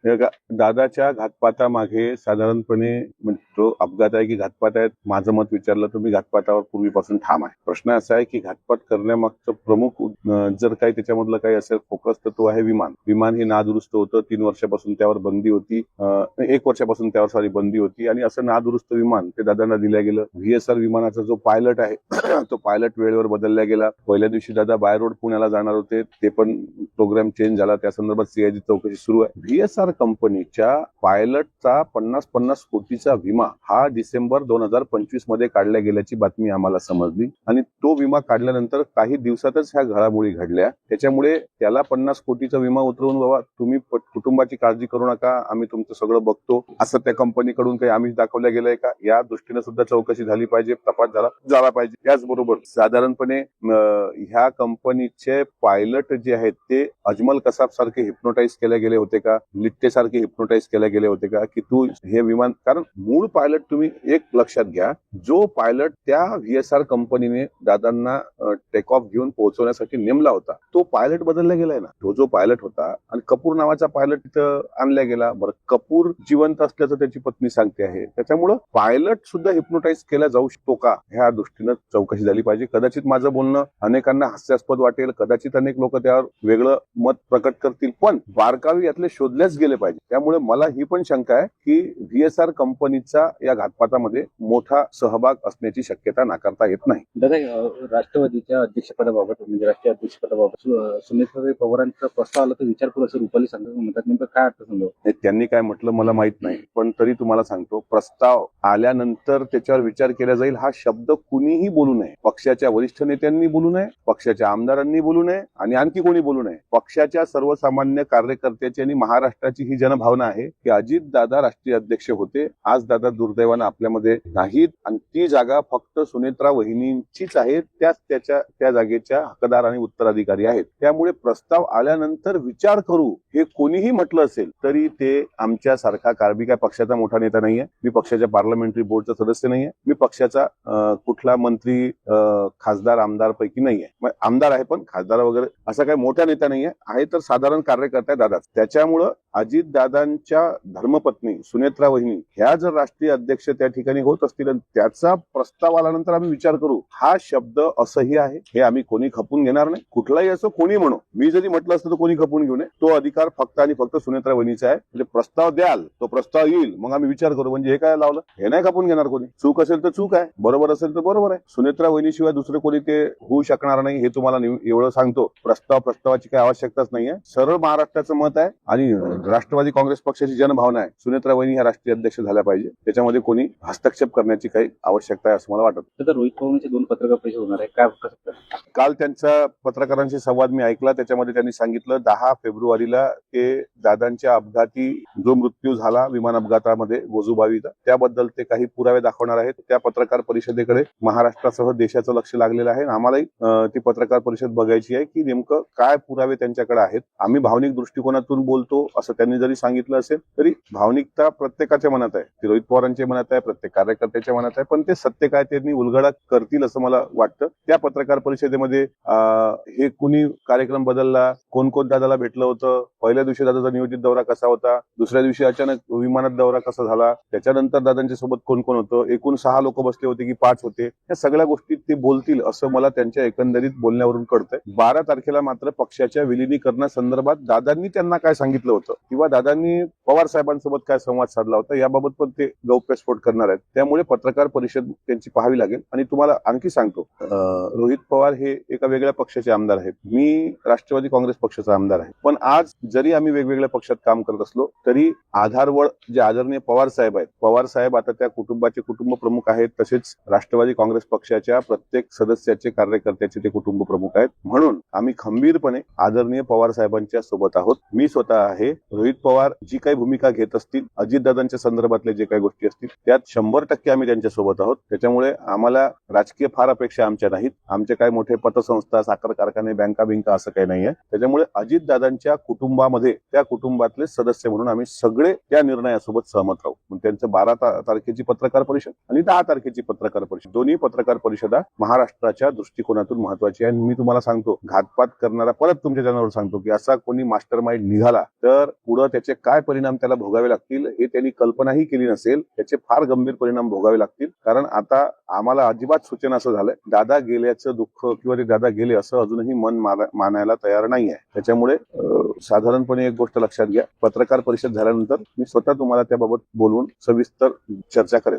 दादाच्या घातपातामागे साधारणपणे तो अपघात आहे की घातपात आहे, माझं मत विचारलं तर मी घातपातावर पूर्वीपासून ठाम आहे. प्रश्न असा आहे की घातपात करण्यामागचं प्रमुख जर काही त्याच्यामधलं काही असेल फोकस तर तो आहे विमान हे नादुरुस्त होतं. 3 वर्षापासून त्यावर बंदी होती, 1 वर्षापासून त्यावर बंदी होती आणि असं नादुरुस्त विमान ते दादांना दिलं गेलं. VSR विमानाचा जो पायलट आहे तो पायलट वेळेवर बदलला गेला. पहिल्या दिवशी दादा बाय रोड पुण्याला जाणार होते, ते पण प्रोग्राम चेंज झाला. त्या संदर्भात CID चौकशी सुरू आहे. VSR कंपनीच्या पायलटचा 50 कोटीचा विमा हा डिसेंबर 2025 मध्ये काढला गेल्याची बातमी आम्हाला समजली आणि तो विमा काढल्यानंतर काही दिवसातच ह्या घडामोडी घडल्या. त्याच्यामुळे त्याला 50 कोटीचा विमा उतरवून बाबा तुम्ही कुटुंबाची काळजी करू नका, आम्ही तुमचं सगळं बघतो, असं त्या कंपनीकडून काही आमिष दाखवल्या गेलंय का, या दृष्टीने सुद्धा चौकशी झाली पाहिजे, तपास झाला पाहिजे. याचबरोबर साधारणपणे ह्या कंपनीचे पायलट जे आहेत ते अजमल कसाब सारखे हिप्नोटाईज केले गेले होते का, लिट्टे सारखे हिप्नोटाईज केले गेले होते का, की तू हे विमान, कारण मूळ पायलट तुम्ही एक लक्षात घ्या, जो पायलट त्या VSR कंपनीने दादांना टेक ऑफ घेऊन पोहोचवण्यासाठी नेमला होता तो पायलट बदलला गेलाय ना. तो जो पायलट होता आणि कपूर नावाचा पायलट तिथं आणला गेला. बरं, कपूर जिवंत असल्याचं त्याची पत्नी सांगते आहे, त्याच्यामुळं पायलट सुद्धा हिप्नोटाईज केला जाऊ शकतो का, ह्या दृष्टीनं चौकशी झाली पाहिजे. कदाचित माझं बोलणं अनेकांना हास्यास्पद वाटेल, कदाचित अनेक लोक त्यावर वेगळं मत प्रकट करतील, पण बारकावे यातले शोधल्याच गेले पाहिजे. त्यामुळे मला ही पण शंका आहे की VSR कंपनीचा या घातपातामध्ये मोठा सहभाग असण्याची शक्यता नाकारता येत नाही. दादा, राष्ट्रवादीच्या अध्यक्षपदाबाबत म्हणजे राष्ट्रीय अध्यक्षपदाबाबत सुनेत्राताई पवारांचा प्रस्ताव आला तर विचार करू असं रुपाली सांगतात, म्हणतात नेमकं काय अर्थ समजावं? त्यांनी काय म्हटलं मला माहित नाही, पण तरी तुम्हाला सांगतो, प्रस्ताव आल्यानंतर त्याच्यावर विचार केला जाईल हा शब्द कुणीही बोलू नये. पक्षाच्या वरिष्ठ नेत्यांनी बोलू नये, पक्षाच्या आमदारांनी बोलू नये आणि आणखी कोणी बोलू नये. पक्षाच्या सर्वसामान्य कार्यकर्त्याची आणि महाराष्ट्राची ही जनभावना आहे की अजित दादा राष्ट्रीय अध्यक्ष होते, आज दादा दुर्दैवानं आपल्यामध्ये नाहीत आणि ती जागा फक्त सुनेत्रा वहिनींचीच आहे, त्याच त्या जागेच्या हकदार आणि उत्तराधिकारी आहेत. त्यामुळे प्रस्ताव आल्यानंतर विचार करू हे कोणीही म्हटलं असेल तरी ते आमच्यासारखा, कारबी काय पक्षाचा मोठा नेता नाहीये, मी पक्षाच्या पार्लमेंटरी बोर्डचा सदस्य नाहीये, मी पक्षाचा कुठला मंत्री खासदार आमदार पैकी नाहीये, आमदार आहे पण खासदार वगैरे असा काही मोठा नेता नाहीये, आहे तर साधारण कार्यकर्ता दादाच. त्याच्यामुळं अजित दादांच्या धर्मपत्नी सुनेत्रा वहिनी ह्या जर राष्ट्रीय अध्यक्ष त्या ठिकाणी होत असतील आणि त्याचा प्रस्ताव आल्यानंतर आम्ही विचार करू, हा शब्द असह्य आहे, हे आम्ही कोणी खपून घेणार नाही. कुठलाही असो, कोणी म्हणो, मी जरी म्हटलं असतं तर कोणी खपून घेऊ नये. तो अधिकार फक्त आणि फक्त सुनेत्रा वहिनीचा आहे. म्हणजे प्रस्ताव द्याल, तो प्रस्ताव येईल, मग आम्ही विचार करू. म्हणजे हे काय लावलं, हे नाही खपून घेणार कोणी. चूक असेल तर चूक आहे, बरोबर असेल तर बरोबर आहे. सुनेत्रा वहिनीशिवाय दुसरं कोणी ते होऊ शकणार नाही, हे तुम्हाला एवढं सांगतो. प्रस्तावाची काही आवश्यकता नाहीये. सरळ महाराष्ट्राचं मत आहे आणि राष्ट्रवादी काँग्रेस पक्षाची जनभावना आहे, सुनेत्रा वहिनी ह्या राष्ट्रीय अध्यक्ष झाल्या पाहिजे. त्याच्यामध्ये कोणी हस्तक्षेप करण्याची काही आवश्यकता आहे असं मला वाटत. तर रोहित पवारांचे 2 पत्रकार परिषद होणार आहे, काय कसं? काल त्यांचा पत्रकारांशी संवाद मी ऐकला, त्याच्यामध्ये त्यांनी सांगितलं 10 फेब्रुवारीला ते दादांच्या अपघाती जो मृत्यू झाला विमान अपघातामध्ये गोजूबावीचा, त्याबद्दल ते काही पुरावे दाखवणार आहेत. त्या पत्रकार परिषदेकडे महाराष्ट्रासह देशाचं लक्ष लागलेलं आहे. आम्हालाही ती पत्रकार परिषद बघायची आहे की नेमकं काय पुरावे त्यांच्याकडे आहेत. आम्ही भावनिक दृष्टिकोनातून बोलतो असं त्यांनी जरी सांगितलं असेल तरी भावनिकता प्रत्येकाच्या मनात आहे, ती रोहित पवारांच्या मनात आहे, प्रत्येक कार्यकर्त्याच्या मनात आहे, पण ते सत्य काय त्यांनी उलगडा करतील असं मला वाटतं. त्या पत्रकार परिषदेमध्ये हे कुणी कार्यक्रम बदलला, कोण दादाला भेटलं होतं, पहिल्या दिवशी दादाचा नियोजित दौरा कसा होता, दुसऱ्या दिवशी अचानक विमानात दौरा कसा झाला, त्याच्यानंतर दादांच्या सोबत कोण होतं, एकूण 6 लोक बसले होते की 5 होते, या सगळ्या गोष्टी ते बोलतील असं मला त्यांच्या एकंदरीत बोलण्यावरून कळतंय. 12 तारखेला मात्र पक्षाच्या विलिनीकरणासंदर्भात दादांनी त्यांना काय सांगितलं होतं किंवा दादांनी पवार साहेबांसोबत काय संवाद साधला होता याबाबत पण ते गौप्यस्फोट करणार आहेत. त्यामुळे पत्रकार परिषद त्यांची पाहावी लागेल. आणि तुम्हाला आणखी सांगतो, रोहित पवार हे एका वेगळ्या पक्षाचे आमदार आहेत, मी राष्ट्रवादी काँग्रेस पक्षाचा आमदार आहे, पण आज जरी आम्ही वेगवेगळ्या पक्षात काम करत असलो तरी आधारवड जे आदरणीय पवार साहेब आहेत, पवार साहेब आता त्या कुटुंबाचे कुटुंब प्रमुख आहेत, तसेच राष्ट्रवादी काँग्रेस पक्षाच्या प्रत्येक सदस्याचे कार्यकर्त्याचे ते कुटुंब प्रमुख आहेत. म्हणून आम्ही खंबीरपणे आदरणीय पवार साहेबांच्या सोबत आहोत. मी स्वतः आहे. रोहित पवार जी काही भूमिका घेत असतील, अजितदादांच्या संदर्भातले जे काही गोष्टी असतील त्यात 100% आम्ही त्यांच्या सोबत आहोत. त्याच्यामुळे आम्हाला राजकीय फार अपेक्षा आमच्या नाहीत. आमचे काही मोठे पतसंस्था, साखर कारखाने, बँका असं काही नाहीये. त्याच्यामुळे अजितदादांच्या कुटुंबामध्ये, त्या कुटुंबातले सदस्य म्हणून आम्ही सगळे त्या निर्णयासोबत सहमत राहू. त्यांचं 12 तारखेची पत्रकार परिषद आणि 10 तारखेची पत्रकार परिषद, दोन्ही पत्रकार परिषदा महाराष्ट्राच्या दृष्टिकोनातून महत्वाची आहे. मी तुम्हाला सांगतो, घातपात करणारा, परत तुमच्या चॅनलवर सांगतो की असा कोणी मास्टर माइंड निघाला तर पुढे त्याचे काय परिणाम परिणाम त्याला भोगावे लागतील हे त्यांनी कल्पनाही केली नसेल. त्याचे फार गंभीर परिणाम भोगावे लागतील. कारण आता आम्हाला अजिबात सूचना असं झालंय दादा गेल्याचं दुःख किंवा ते दादा गेले असं अजूनही मन मानायला तयार नाही आहे. त्याच्यामुळे साधारणपणे एक गोष्ट लक्षात घ्या, पत्रकार परिषद झाल्यानंतर मी स्वतः तुम्हाला त्याबाबत बोलवून सविस्तर चर्चा करेन.